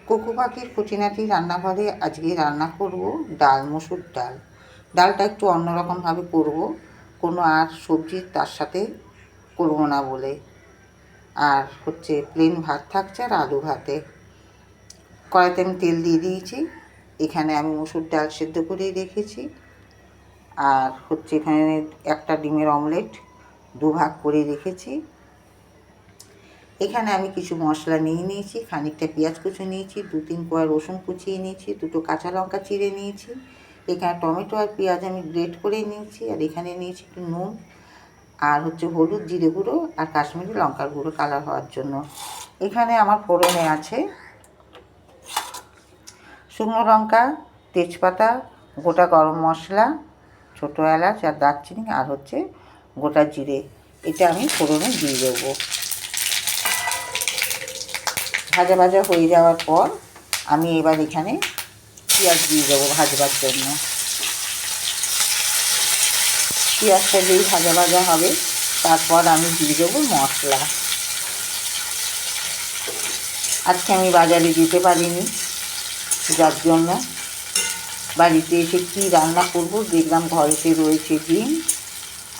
Cocoa পাখির খুঁটিনাটি রান্নাঘরে আজকে রান্না করব ডাল, মসুর ডাল। ডালটা একটু অন্যরকমভাবে করব, কোনো আর সবজি তার সাথে করব না বলে। আর হচ্ছে প্লেন ভাত থাকছে আর আলু ভাতে। কড়াইতে আমি তেল দিয়ে দিয়েছি। এখানে আমি মসুর ডাল সেদ্ধ করেই রেখেছি। আর হচ্ছে এখানে একটা ডিমের অমলেট দুভাগ করে রেখেছি। এখানে আমি কিছু মশলা নিয়ে নিয়েছি, খানিকটা পেঁয়াজ কুচি নিয়েছি, 2-3 কোয়া রসুন কুচিয়ে নিয়েছি, 2টো কাঁচা লঙ্কা চিড়ে নিয়েছি। এখানে টমেটো আর পেঁয়াজ আমি গ্রেট করে নিয়েছি। আর এখানে নিয়েছি একটু নুন আর হচ্ছে হলুদ, জিরে গুঁড়ো আর কাশ্মীরি লঙ্কার গুঁড়ো কালার হওয়ার জন্য। এখানে আমার ফোড়নে আছে শুকনো লঙ্কা, তেজপাতা, গোটা গরম মশলা, ছোটো এলাচ আর দারচিনি আর হচ্ছে গোটা জিরে। এটা আমি ফোড়নে দিয়ে দেবো। ভাজা ভাজা হয়ে যাওয়ার পর আমি এবার এখানে পেঁয়াজ দিয়ে দেবো ভাজবার জন্য। পেঁয়াজটা যেই ভাজা ভাজা হবে তারপর আমি দিয়ে দেবো মশলা। আজকে আমি বাজারে যেতে পারিনি, যার জন্য বাড়িতে এসে কী রান্না করব দেখলাম ঘরেতে রয়েছে ডিম,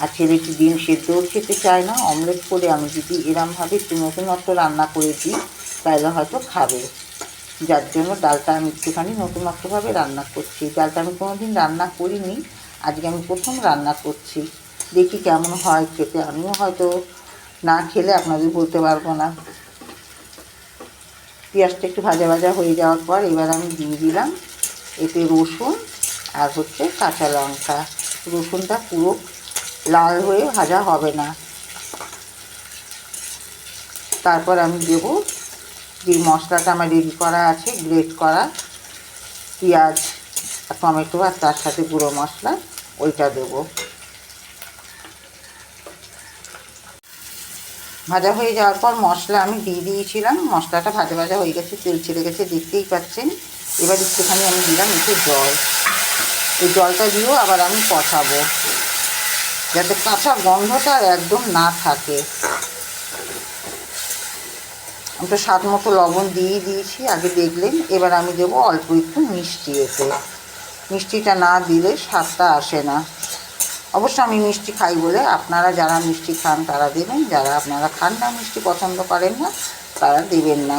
আর ছেলেটি ডিম সেদ্ধও খেতে চায় না। অমলেট করে আমি যদি এরমভাবে একটু নতুনত্ব রান্না করে দিই তাহলে হয়তো খাবে, যার জন্য ডালটা আমি একটুখানি নতুনত্বভাবে রান্না করছি। ডালটা আমি কোনোদিন রান্না করিনি, আজকে আমি প্রথম রান্না করছি। দেখি কেমন হয় খেতে। আমিও হয়তো না খেলে আপনাদের বলতে পারবো না। পেঁয়াজটা একটু ভাজা ভাজা হয়ে যাওয়ার পর এবার আমি দিয়ে দিলাম এতে রসুন আর হচ্ছে কাঁচা লঙ্কা। রসুনটা পুরো লাল হয়ে ভাজা হবে না। তারপর আমি দেবো যে মশলাটা আমার রেডি করা আছে, গ্রেট করা পেঁয়াজ আর টমেটো আর তার সাথে গুঁড়ো মশলা, ওইটা দেবো। ভাজা হয়ে যাওয়ার পর মশলা আমি দিয়ে দিয়েছিলাম। মশলাটা ভাজা ভাজা হয়ে গেছে, তেল ছেড়ে গেছে, দেখতেই পাচ্ছেন। এবার একটুখানি আমি দিলাম একটু জল। এই জলটা দিয়েও আবার আমি কষাবো যাতে কাঁচা গন্ধটা একদম না থাকে। আমি তো স্বাদ মতো লবণ দিয়েই দিয়েছি, আগে দেখলেন। এবার আমি দেবো অল্প একটু মিষ্টি। এতে মিষ্টিটা না দিলে স্বাদটা আসে না। অবশ্য আমি মিষ্টি খাই বলে, আপনারা যারা মিষ্টি খান তারা দেবেন, যারা আপনারা খান না, মিষ্টি পছন্দ করেন না, তারা দেবেন না।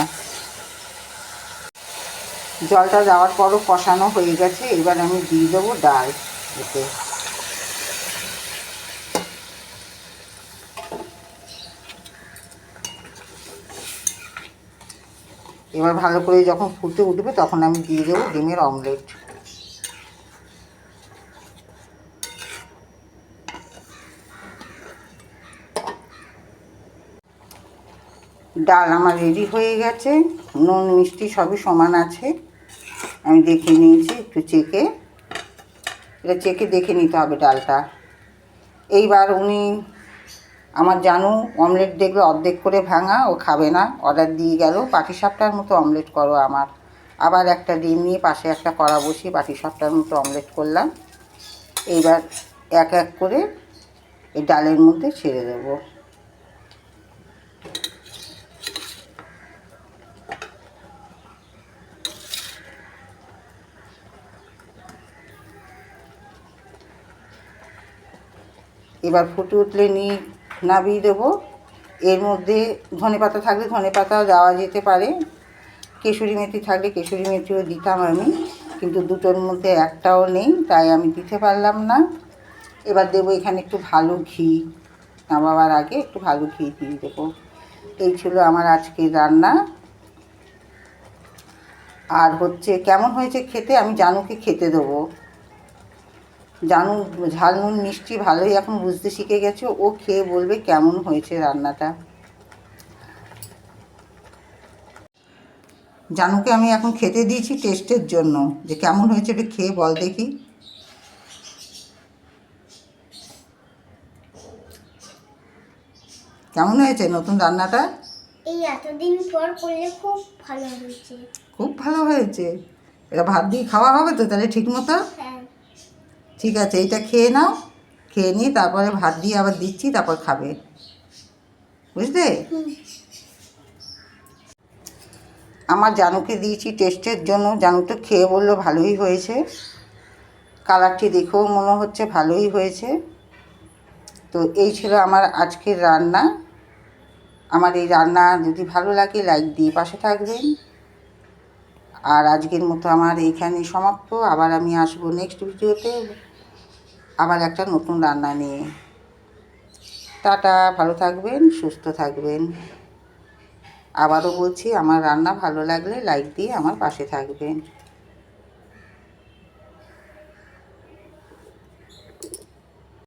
জলটা দেওয়ার পরও কষানো হয়ে গেছে। এবার আমি দিয়ে দেবো ডাল এতে। এবার ভালো করে যখন ফুটে উঠবে তখন আমি দিয়ে দেবো ডিমের অমলেট। ডাল আমার রেডি হয়ে গেছে। নুন মিষ্টি সবই সমান আছে, আমি দেখে নিয়েছি একটু চেখে। এটা চেখে দেখে নিতে হবে ডালটা। এইবার উনি আমার জানু অমলেট দেখলে অর্ধেক করে ভাঙা, ও খাবে না, অর্ডার দিয়ে গেল পাটিসাপটার মতো অমলেট করো আমার। আবার একটা ডিম নিয়ে পাশে একটা কড়া বসিয়ে পাটিসাপটার মতো অমলেট করলাম। এইবার এক এক করে এই ডালের মধ্যে ছেড়ে দেবো। এবার ফুটে উঠলে নামিয়ে দেবো। এর মধ্যে ধনেপাতা থাকলে ধনেপাতাও দেওয়া যেতে পারে, কেশরি মেথি থাকলে কেশরি মেথিও দিতাম আমি, কিন্তু দুটোর মধ্যে একটাও নেই, তাই আমি দিতে পারলাম না। এবার দেবো এখানে একটু ভালো ঘি, নামাবার আগে একটু ভালো ঘি দিয়ে দেবো। এই ছিল আমার আজকের রান্না। আর হচ্ছে কেমন হয়েছে খেতে আমি জানুকে খেতে দেবো। জানু ঝাল নুন মিষ্টি ভালোই এখন বুঝতে শিখে গেছে, ও খেয়ে বলবে কেমন হয়েছে রান্নাটা। জানুকে আমি এখন খেতে দিয়েছি টেস্টের জন্য, যে কেমন হয়েছে এটা খেয়ে বল দেখি। কেমন হয়েছে নতুন রান্নাটা? এই এতদিন পর করলে খুব ভালো হয়েছে। খুব ভালো হয়েছে। এটা ভাত দিয়ে খাওয়া হবে তো তাহলে ঠিক মতো? হ্যাঁ। ঠিক আছে, এইটা খেয়ে নাও, খেয়ে নিয়ে তারপরে ভাত দিয়ে আবার দিচ্ছি, তারপর খাবে, বুঝলে? আমার জানুকে দিয়েছি টেস্টের জন্য। জানু তো খেয়ে বললো ভালোই হয়েছে, কালারটি দেখেও মনে হচ্ছে ভালোই হয়েছে। তো এই ছিল আমার আজকের রান্না। আমার এই রান্না যদি ভালো লাগে লাইক দিয়ে পাশে থাকবেন। আর আজকের মতো আমার এইখানেই সমাপ্ত। আবার আমি আসবো নেক্সট ভিডিওতে আবার একটা নতুন রান্না নিয়ে। টাটা, ভালো থাকবেন, সুস্থ থাকবেন। আবারও বলছি, আমার রান্না ভালো লাগলে লাইক দিয়ে আমার পাশে থাকবেন।